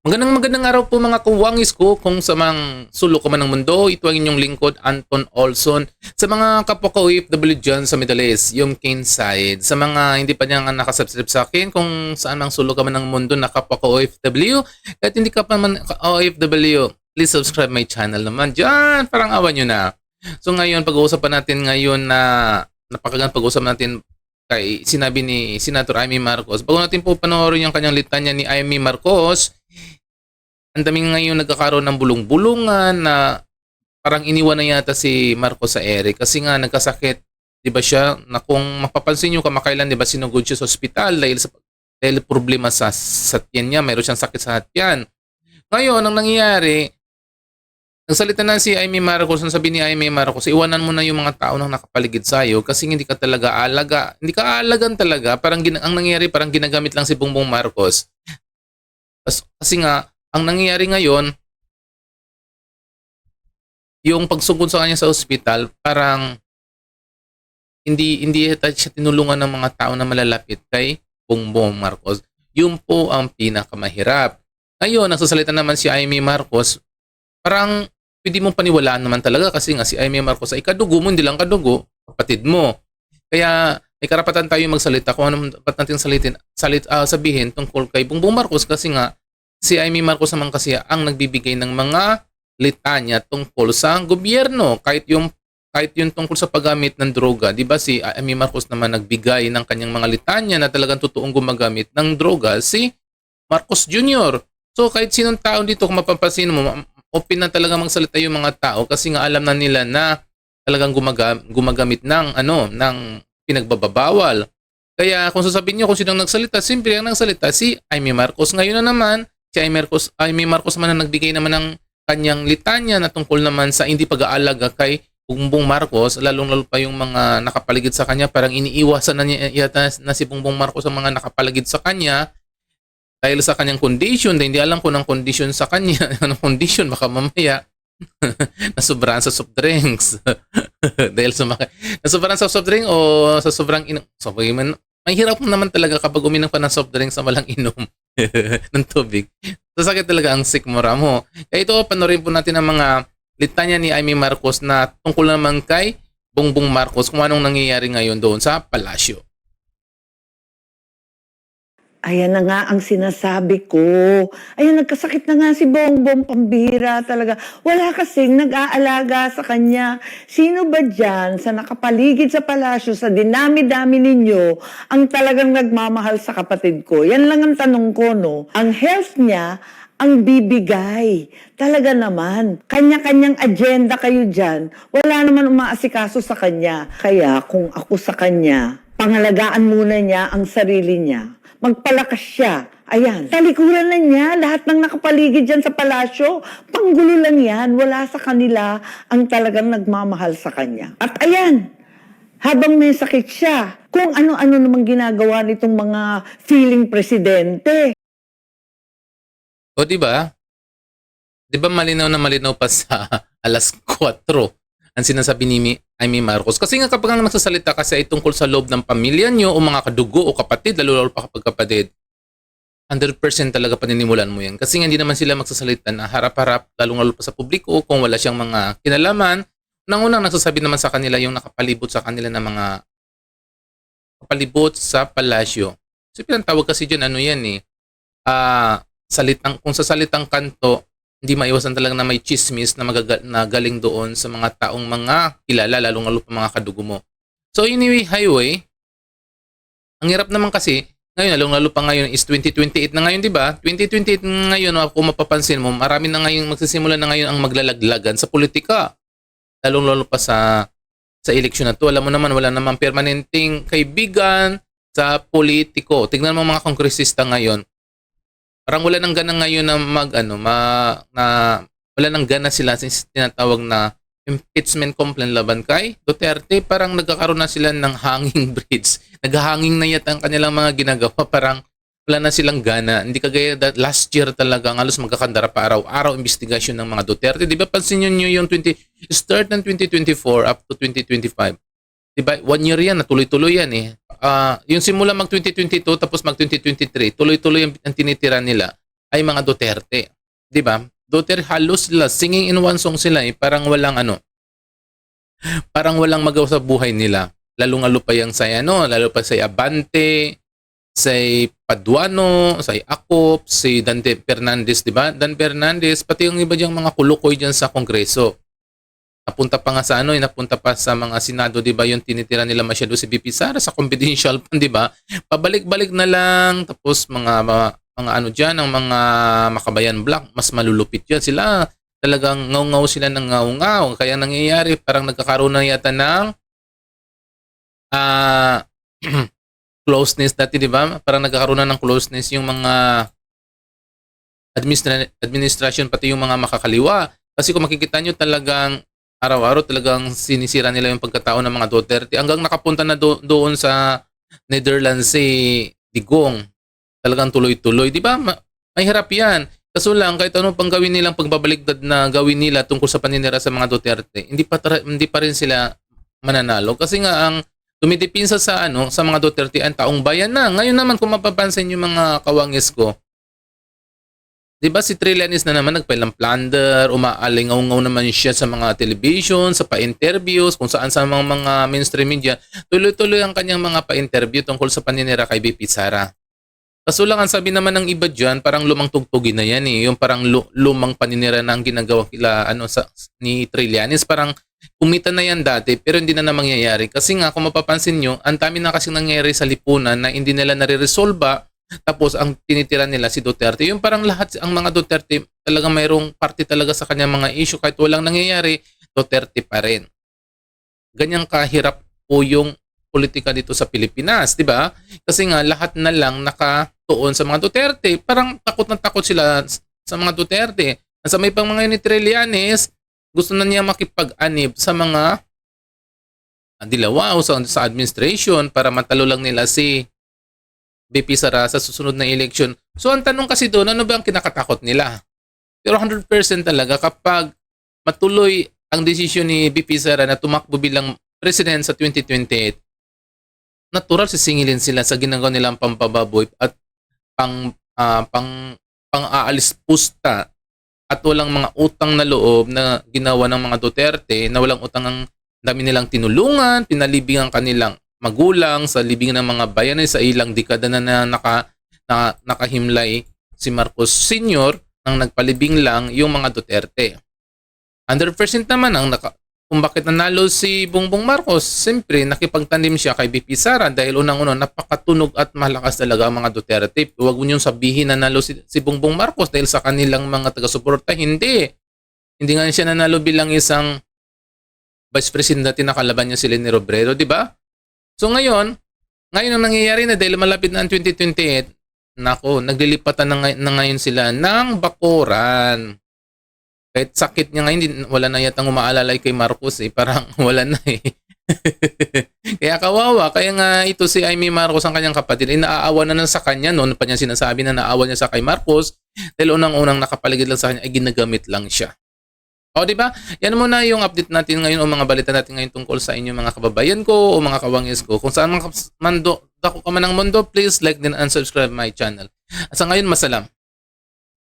Magandang araw po mga kuwangis ko kung sa mga sulok ko man ng mundo. Ito ang inyong lingkod, Anton Olson. Sa mga kapwa ko OFW dyan sa Middle East, yung King side. Sa mga hindi pa niya nakasubscribe sa akin, kung saan mang sulok ka man ng mundo na kapwa ko OFW, kahit hindi ka pa man OFW, please subscribe my channel naman dyan. Parang awan nyo na. So ngayon, pag-uusapan natin ngayon na napakagandang pag-uusapan natin kay sinabi ni Senator Amy Marcos. Bago natin po panoorin yung kanyang litanya ni Amy Marcos, ang daming ngayon nagkakaroon ng bulong-bulungan na parang iniwan na yata si Marcos sa ere kasi nga nagkasakit, 'di ba siya? Na kung mapapansin niyo kamakailan 'di ba sinugod siya sa ospital dahil problema sa tiyan niya, mayroon siyang sakit sa tiyan. Ngayon ang nangyayari, nagsalita na si Amy Marcos, ang sabi ni Amy Marcos, iwanan mo na yung mga tao na nakapaligid sa iyo kasi hindi ka talaga alaga. Hindi ka aalagan talaga, parang ang nangyayari parang ginagamit lang si Bongbong Marcos. Kasi nga ang nangyayari ngayon, yung pagsugod sa kanya sa ospital, parang hindi siya tinulungan ng mga tao na malalapit kay Bongbong Marcos. Yun po ang pinakamahirap. Ngayon, nagsasalita naman si Amy Marcos, parang pwede mong paniwalaan naman talaga kasi nga si Amy Marcos ay kadugo mo, hindi lang kadugo, kapatid mo. Kaya may karapatan tayo magsalita kung ano dapat natin sabihin tungkol kay Bongbong Marcos kasi nga si Amy Marcos naman kasi ang nagbibigay ng mga litanya tungkol sa gobyerno, kahit yung tungkol sa paggamit ng droga. 'Di ba si Amy Marcos naman nagbigay ng kanyang mga litanya na talagang totoong gumagamit ng droga si Marcos Jr. So kahit sinong tao dito kung mapapansin mo, open na talaga magsalita yung mga tao kasi nga alam na nila na talagang gumagamit ng ng pinagbabawal. Kaya kung sasabihin niyo kung sinong nagsalita, simple ang nagsalita si Amy Marcos. Ngayon na naman si Amy Marcos man na nagbigay naman ng kanyang litanya na tungkol naman sa hindi pag-aalaga kay Bongbong Marcos, lalong-lalo pa yung mga nakapaligid sa kanya, parang iniiwasan na niya yata na si Bongbong Marcos ang mga nakapaligid sa kanya dahil sa kanyang condition, dahil hindi alam ko ng condition sa kanya, anong condition, baka mamaya nasobrahan sa soft drinks. Dahil nasobrahan sa soft drink o sa sobrang may hirap naman talaga kapag uminom ka ng soft drinks na walang inom ng tubig. Sasakit talaga ang sikmura mo. Kaya ito, panorin po natin ang mga litanya ni Amy Marcos na tungkol naman kay Bongbong Marcos kung anong nangyayari ngayon doon sa palasyo. Ayan na nga ang sinasabi ko. Ayan, nagkasakit na nga si Bongbong, pambihira talaga. Wala kasing nag-aalaga sa kanya. Sino ba dyan sa nakapaligid sa palasyo, sa dinami-dami ninyo, ang talagang nagmamahal sa kapatid ko? Yan lang ang tanong ko, no? Ang health niya, ang bibigay. Talaga naman. Kanya-kanyang agenda kayo dyan. Wala naman umaasikaso sa kanya. Kaya kung ako sa kanya, pangalagaan muna niya ang sarili niya. Magpalakas siya. Ayan. Talikuran na niya. Lahat ng nakapaligid dyan sa palasyo. Panggulo lang yan. Wala sa kanila ang talagang nagmamahal sa kanya. At ayan, habang may sakit siya, kung ano-ano namang ginagawa nitong mga feeling presidente. O di ba? Di ba malinaw na malinaw pa sa alas 4 ang sinasabi ni Amy Marcos? Kasi nga kapag ang nagsasalita kasi ay tungkol sa loob ng pamilya nyo o mga kadugo o kapatid, lalo pa kapag kapatid, 100% talaga paninimulan mo yan. Kasi nga hindi naman sila magsasalita na harap-harap, lalo pa sa publiko kung wala siyang mga kinalaman. Unang-unang nagsasabi naman sa kanila yung nakapalibot sa kanila na mga kapalibot sa palasyo. So pinatawag kasi dyan, ano yan eh, kung sa salitang kanto, hindi maiwasan talaga na may chismis na galing doon sa mga taong mga kilala, lalong-lalo pa mga kadugo mo. So anyway, highway, ang hirap naman kasi, ngayon, lalong-lalo pa ngayon is 2028 na ngayon, di ba? 2028 ngayon, kung mapapansin mo, marami na ngayon, magsisimula na ngayon ang maglalaglagan sa politika. Lalong-lalo pa sa eleksyon na to. Alam mo naman, wala namang permanenteng kaibigan sa politiko. Tignan mo mga kongresista ngayon, parang wala nang gana ngayon na wala nang gana sila since tinatawag na impeachment complaint laban kay Duterte. Parang nagkakaroon na sila ng hanging bridge. Naghahanging na yata ang kanilang mga ginagawa. Parang wala na silang gana. Hindi kagaya last year talaga, halos magkakandara pa araw-araw investigasyon ng mga Duterte. Di ba pansin nyo yung start ng 2024 up to 2025? Di ba? 1 year yan, tuloy-tuloy yan eh. Yung simula mag 2022 tapos mag 2023, tuloy-tuloy ang tinitira nila. ay mga Duterte. 'Di ba? Duterte halos sila, singing in one song sila parang walang parang walang magawa sa buhay nila. Lalong-lalo pa yang sa lalo pa sa Abante, si Paduano, si Acop, si Dante Fernandez, 'di ba? Dan Fernandez, pati yung iba diyang mga kulukoy diyan sa Kongreso. Napunta pa nga sa napunta pa sa mga Senado, 'di ba? Yung tinitira nila masyado si VP Sara sa confidential fund, 'di ba? Pabalik-balik na lang, tapos mga diyan, ang mga Makabayan Black, mas malulupit 'yan. Sila talagang ngaw-ngaw sila ng ngaw-ngaw. Kaya nangyayari, parang nagkakaroon na yata ng closeness dati, 'di ba? Parang nagkakaroon na ng closeness yung mga administration, pati yung mga makakaliwa. Kasi kung makikita nyo, talagang araw-araw talagang sinisira nila yung pagkatao ng mga Duterte. Hanggang nakapunta na doon sa Netherlands si Digong. Talagang tuloy-tuloy. 'Di ba? Mahirap 'yan. Kaso lang, kahit anong pang gawin nilang pagbabaliktad na gawin nila tungkol sa paninira sa mga Duterte, hindi pa rin sila mananalo. Kasi nga ang dumidipinsa sa sa mga Duterte ang taong bayan na. Ngayon naman kung mapapansin yung mga kawangis ko, 'di ba si Trillanes na naman nagpailang plunder, umaalingaw-ngaw naman siya sa mga television, sa pa-interviews, kung saan sa mga mainstream media. Tuloy-tuloy ang kanyang mga pa-interview tungkol sa paninira kay VP Sara. Kaso lang ang sabi naman ng iba diyan, parang lumang tugtugin na yan yung parang lumang paninira na ang ginagawa ni Trillanes. Parang kumita na yan dati pero hindi na mangyayari. Kasi nga kung mapapansin nyo, ang dami na kasing nangyayari sa lipunan na hindi nila nare-resolba, tapos ang tinitira nila si Duterte. Yung parang lahat ang mga Duterte talagang mayroong parte talaga sa kanyang mga issue. Kahit walang nangyayari, Duterte pa rin. Ganyang kahirap po yung politika dito sa Pilipinas, 'di ba? Kasi nga lahat na lang nakatuon sa mga Duterte. Parang takot na takot sila sa mga Duterte. Sa may pang mga ni Trillanes, gusto na niya makipag-anib sa mga dilaw sa administration para matalo lang nila si VP Sara sa susunod na election. So ang tanong kasi doon, ano ba ang kinakatakot nila? Pero 100% talaga kapag matuloy ang desisyon ni VP Sara na tumakbo bilang president sa 2028, natural sisingilin sila sa ginagawa nilang pampababoy at pang-aalis pusta at walang mga utang na loob na ginawa ng mga Duterte, na walang utang, ang dami nilang tinulungan, pinalibing ang kanilang magulang sa libingan ng mga bayanay sa ilang dekada na nakahimlay si Marcos Sr. nang nagpalibing lang yung mga Duterte. 100% naman kung bakit nanalo si Bongbong Marcos, siyempre nakipagtanim siya kay VP Sara dahil unang-una napakatunog at malakas talaga ang mga Duterte. Huwag mo niyong sabihin na nanalo si Bongbong Marcos dahil sa kanilang mga taga-suporta. Hindi nga siya nanalo bilang isang vice president dati, nakalaban niya si Leni Robredo, di ba? So ngayon ang nangyayari na dahil malapit na ang 2028, naglilipatan na ngayon sila ng bakuran. Kahit sakit niya ngayon, wala na yatang umaalalay kay Marcos parang wala na Kaya kawawa, kaya nga ito si Amy Marcos, ang kanyang kapatid, naaawa na sa kanya, noon pa niya sinasabi na naawa niya sa kay Marcos dahil unang-unang nakapaligid lang sa kanya ay ginagamit lang siya. O di ba? Yan muna yung update natin ngayon o mga balita natin ngayon tungkol sa inyo mga kababayan ko o mga kawangis ko. Kung saan dako ka man ng mundo, please like din and subscribe my channel. At sa ngayon, masalam.